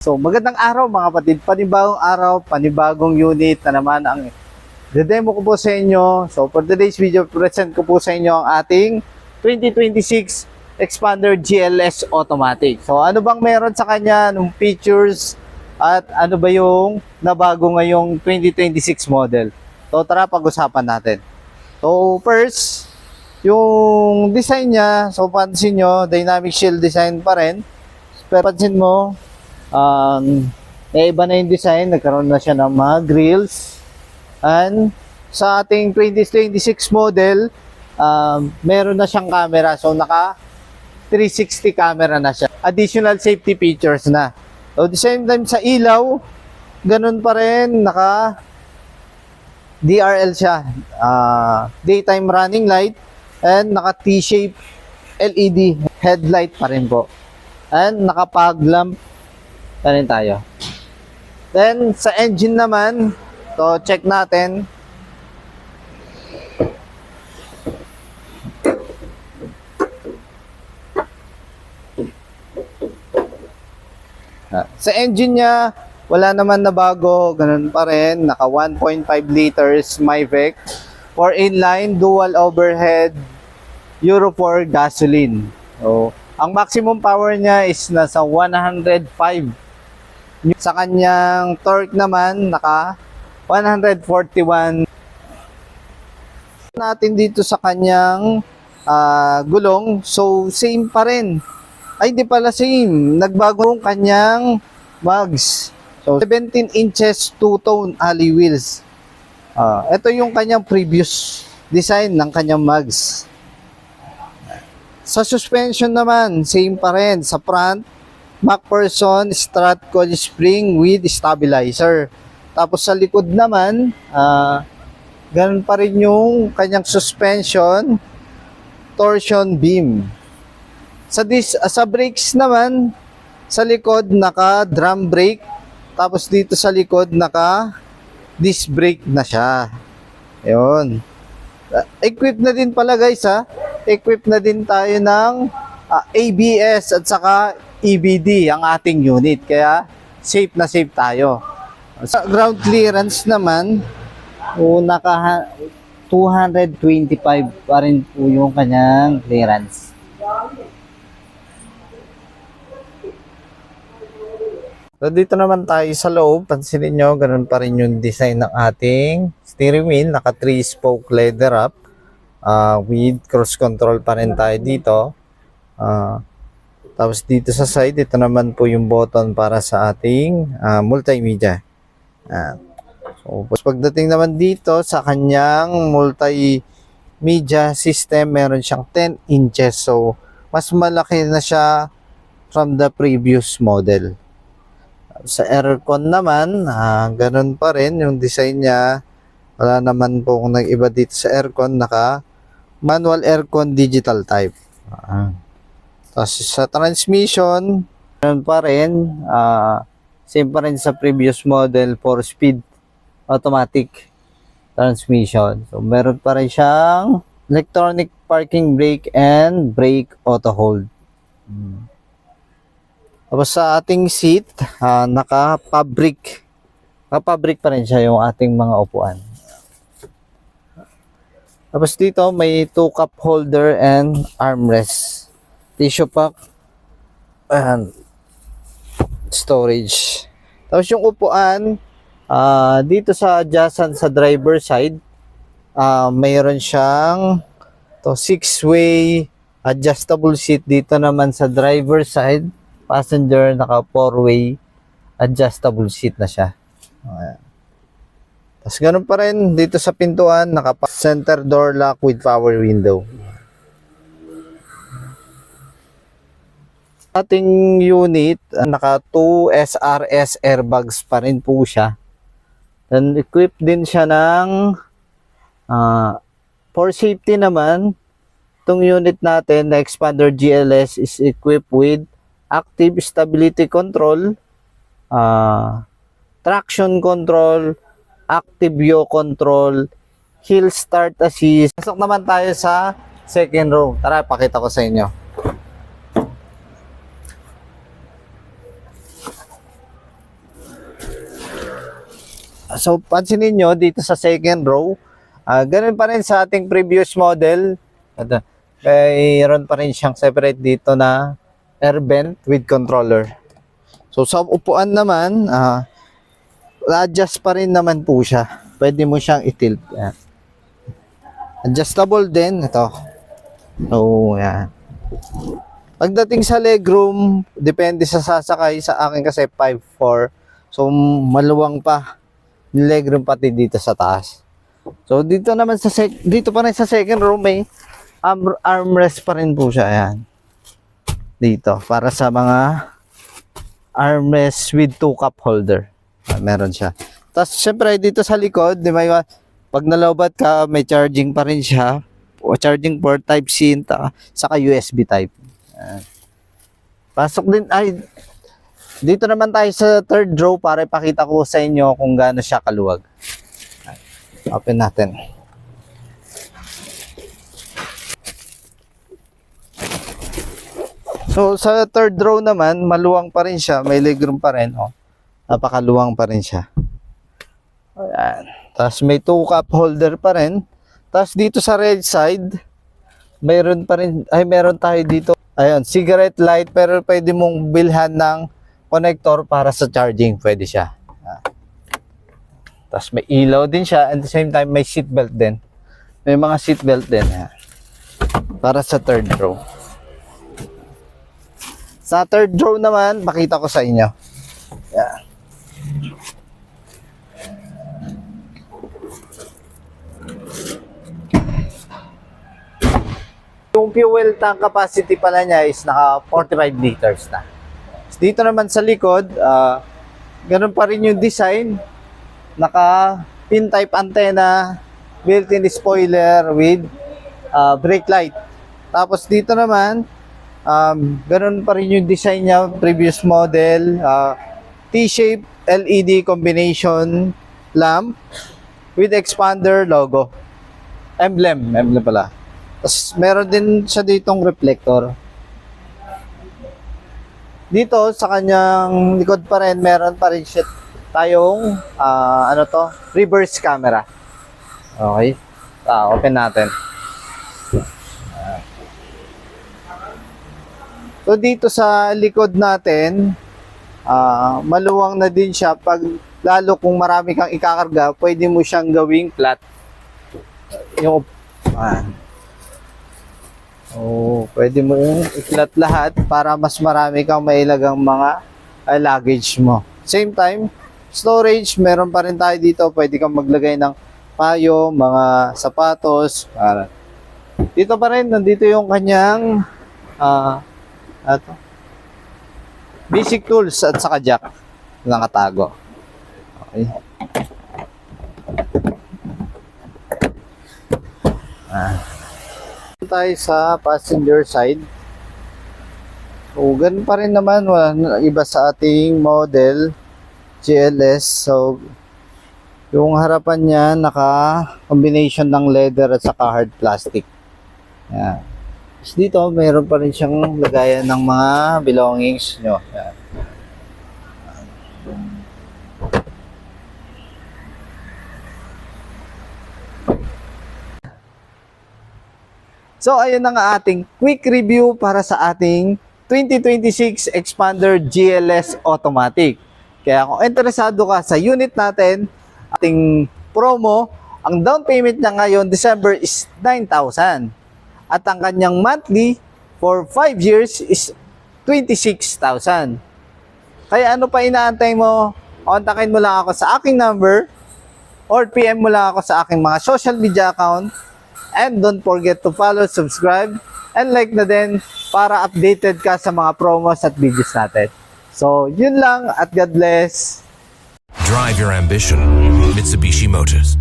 So magandang araw mga kapatid, panibagong araw, panibagong unit na naman ang demo ko po sa inyo. So for today's video, present ko po sa inyo ang ating 2026 Expander GLS Automatic. So ano bang meron sa kanya, anong features, at ano ba yung nabago ngayong 2026 model. So tara pag-usapan natin. So first, yung design niya, so pansin nyo, dynamic shield design pa rin. Pero pansin mo, iba na yung design, nagkaroon na siya ng mga grills. And sa ating 2026 model, meron na siyang camera. So naka 360 camera na siya. Additional safety features na. So the same time sa ilaw, ganun pa rin, naka DRL siya. Daytime running light and naka T-shape LED headlight pa rin po. And naka fog lamp rin tayo. Then sa engine naman, so check natin. Sa engine niya, wala naman na bago, ganun pa rin, naka 1.5 liters Myvec, 4 inline, dual overhead, Euro 4 gasoline. So, ang maximum power niya is nasa 105. Sa kanyang torque naman, naka 141. Natin dito sa kanyang gulong, so same pa rin. Ay, di pala same. Nagbago ang kanyang mugs. So, 17 inches two-tone alloy wheels. Ito yung kanyang previous design ng kanyang mugs. Sa suspension naman, same pa rin. Sa front, MacPherson strut coil spring with stabilizer. Tapos sa likod naman, ganun pa rin yung kanyang suspension, torsion beam. Sa brakes naman, sa likod naka drum brake, tapos dito sa likod naka disc brake na siya. Ayun. Equipped na din pala guys ha. Equipped na din tayo ng ABS at saka EBD ang ating unit. Kaya safe na safe tayo. Sa ground clearance naman, naka 225 pa rin po yung kanyang clearance. So dito naman tayo sa loob, pansinin nyo, ganun pa rin yung design ng ating steering wheel, naka 3-spoke leather wrap, with cruise control pa rin tayo dito. Tapos dito sa side, ito naman po yung button para sa ating multimedia. So pagdating naman dito sa kanyang multimedia system, meron siyang 10 inches, so mas malaki na siya from the previous model. Sa aircon naman, ganun pa rin yung design niya. Wala naman po kung nag-iba dito sa aircon, naka manual aircon digital type. Tapos sa transmission, ganun pa rin, same pa rin sa previous model, 4-speed automatic transmission. So meron pa rin siyang electronic parking brake and brake auto hold. Tapos sa ating seat, naka-fabric pa rin siya yung ating mga upuan. Tapos dito may 2 cup holder and armrest, tissue pack, and storage. Tapos yung upuan, dito sa adjacent sa driver side, mayroon siyang 6-way adjustable seat. Dito naman sa driver side, passenger, naka 4-way adjustable seat na siya. Tapos ganun pa rin dito sa pintuan, naka center door lock with power window. Ating unit, naka 2 SRS airbags pa rin po siya. Then equipped din siya ng for safety naman, itong unit natin na Expander GLS is equipped with active stability control, traction control, active yaw control, hill start assist. Pasok naman tayo sa second row. Tara, pakita ko sa inyo. So, pansinin nyo dito sa second row, ganun pa rin sa ating previous model. Mayroon pa rin siyang separate dito na air vent with controller. So, sa upuan naman, adjust pa rin naman po siya. Pwede mo siyang i-tilt. Yan. Adjustable din. Ito. So, yan. Pagdating sa legroom, depende sa sasakay. Sa akin kasi 5'4". So, maluwang pa yung legroom pati dito sa taas. So, dito naman dito pa rin sa second row, may armrest pa rin po siya. Ayan. Dito. Para sa mga armrest with 2 cup holder. Meron siya. Tapos, syempre, dito sa likod, di ba, pag nalobat ka, may charging pa rin siya. O charging port Type-C, saka USB Type. Pasok din, dito naman tayo sa third row para ipakita ko sa inyo kung gaano siya kaluwag. Open natin. So, sa third row naman, maluwang pa rin siya. May legroom pa rin. Oh. Napakaluwang pa rin siya. Ayan. Tapos may 2 cup holder pa rin. Tapos dito sa red side, meron tayo dito. Ayun, cigarette light, pero pwede mong bilhan ng connector para sa charging. Pwede siya. Tapos may ilaw din siya. At the same time, may seat belt din. May mga seat belt din. Para sa third row. Sa third row naman, makita ko sa inyo. Yan. Yung fuel tank capacity pala niya is naka 45 liters na. Dito naman sa likod, ganun pa rin yung design. Naka pin type antenna, built-in spoiler with brake light. Tapos dito naman, ganun pa rin yung design niya, previous model, T-shape LED combination lamp with expander logo. Emblem pala. Tapos meron din siya ditong reflector. Dito sa kanyang likod pa rin, meron pa rin siya tayong reverse camera. Okay. Open natin. So dito sa likod natin, maluwang na din siya. Lalo kung marami kang ikakarga, pwede mo siyang gawing flat. Yung pwede mo yung i-flat lahat para mas marami kang mailagang mga luggage mo. Same time, storage, meron pa rin tayo dito. Pwede kang maglagay ng payo, mga sapatos. Dito pa rin, nandito yung kanyang basic tools at saka jack. Nakatago. Okay. Tayo sa passenger side. So, ganun pa rin naman, wala iba sa ating model GLS. So, yung harapan niya naka-combination ng leather at saka hard plastic. Yan. Tapos dito, mayroon pa rin siyang lagayan ng mga belongings nyo. Yan. So, ayun na nga ating quick review para sa ating 2026 Expander GLS Automatic. Kaya kung interesado ka sa unit natin, ating promo, ang down payment niya ngayon, December, is 9,000. At ang kanyang monthly for 5 years is 26,000. Kaya ano pa inaantay mo? Kontakin mo lang ako sa aking number or PM mo lang ako sa aking mga social media account. And don't forget to follow, subscribe, and like na din para updated ka sa mga promos at videos natin. So, yun lang at God bless. Drive your ambition, Mitsubishi Motors.